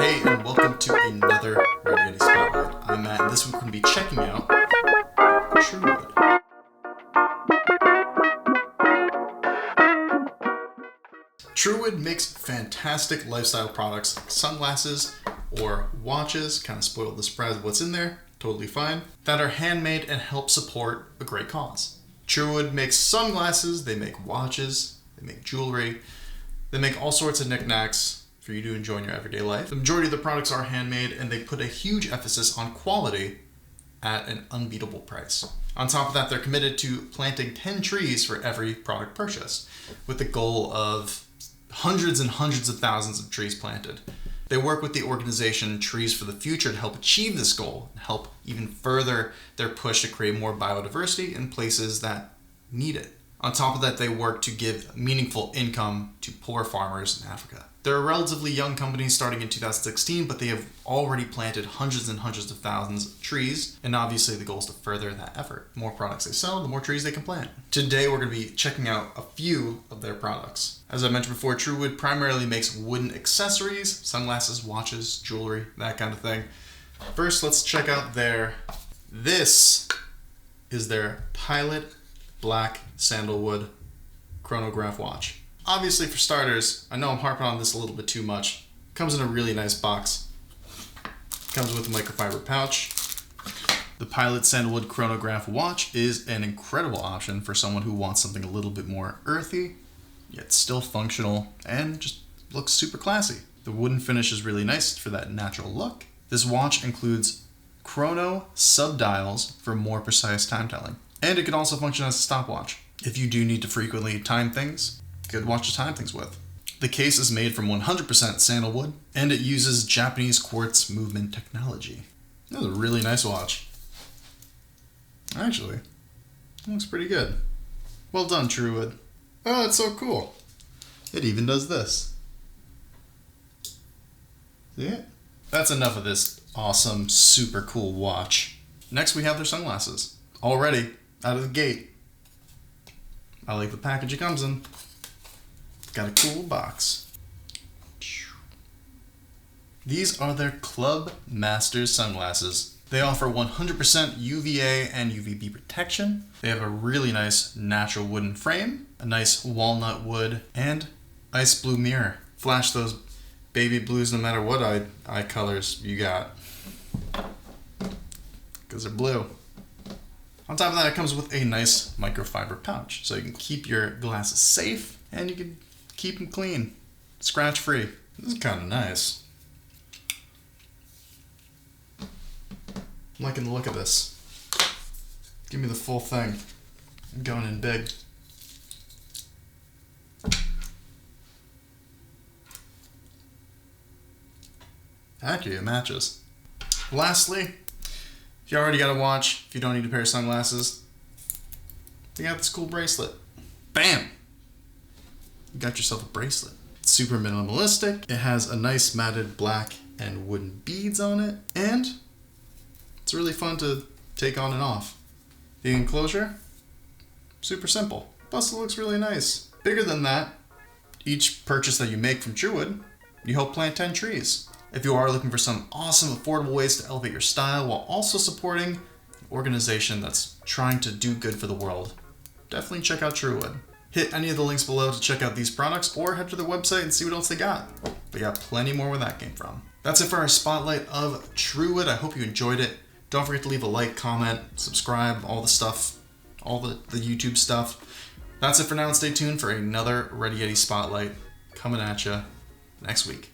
Hey, and welcome to another RYOutfitters Spotlight. I'm Matt, and this week we're going to be checking out TruWood. TruWood makes fantastic lifestyle products, sunglasses or watches, kind of spoiled the surprise of what's in there, totally fine, that are handmade and help support a great cause. TruWood makes sunglasses, they make watches, they make jewelry, they make all sorts of knickknacks for you to enjoy in your everyday life. The majority of the products are handmade and they put a huge emphasis on quality at an unbeatable price. On top of that, they're committed to planting 10 trees for every product purchased, with the goal of hundreds and hundreds of thousands of trees planted. They work with the organization Trees for the Future to help achieve this goal and help even further their push to create more biodiversity in places that need it. On top of that, they work to give meaningful income to poor farmers in Africa. They're a relatively young company starting in 2016, but they have already planted hundreds and hundreds of thousands of trees, and obviously the goal is to further that effort. The more products they sell, the more trees they can plant. Today we're going to be checking out a few of their products. As I mentioned before, TruWood primarily makes wooden accessories, sunglasses, watches, jewelry, that kind of thing. First, let's check out this is their Pilot Black Sandalwood Chronograph watch. Obviously, for starters, I know I'm harping on this a little bit too much. Comes in a really nice box. Comes with a microfiber pouch. The Pilot Sandalwood Chronograph watch is an incredible option for someone who wants something a little bit more earthy, yet still functional, and just looks super classy. The wooden finish is really nice for that natural look. This watch includes chrono sub-dials for more precise time telling. And it can also function as a stopwatch. If you do need to frequently time things, good watch to time things with. The case is made from 100% sandalwood, and it uses Japanese quartz movement technology. That's a really nice watch. Actually, it looks pretty good. Well done, TruWood. Oh, it's so cool. It even does this. See it? That's enough of this awesome, super cool watch. Next, we have their sunglasses. Already, out of the gate. I like the package it comes in. Got a cool box. These are their Clubmaster Sunglasses. They offer 100% UVA and UVB protection. They have a really nice natural wooden frame, a nice walnut wood, and ice blue mirror. Flash those baby blues no matter what eye colors you got, because they're blue. On top of that, it comes with a nice microfiber pouch, so you can keep your glasses safe and you can keep them clean, scratch free. This is kind of nice. I'm liking the look of this. Give me the full thing. I'm going in big. Actually, it matches. Lastly, if you already got a watch, if you don't need a pair of sunglasses, you got this cool bracelet. Bam! You got yourself a bracelet. It's super minimalistic. It has a nice matted black and wooden beads on it, and it's really fun to take on and off. The enclosure, super simple. Plus it looks really nice. Bigger than that, each purchase that you make from TruWood, you help plant 10 trees. If you are looking for some awesome, affordable ways to elevate your style while also supporting an organization that's trying to do good for the world, definitely check out TruWood. Hit any of the links below to check out these products or head to their website and see what else they got. They got plenty more where that came from. That's it for our spotlight of TruWood. I hope you enjoyed it. Don't forget to leave a like, comment, subscribe, all the stuff, all the YouTube stuff. That's it for now, and stay tuned for another RYOutfitters Spotlight coming at you next week.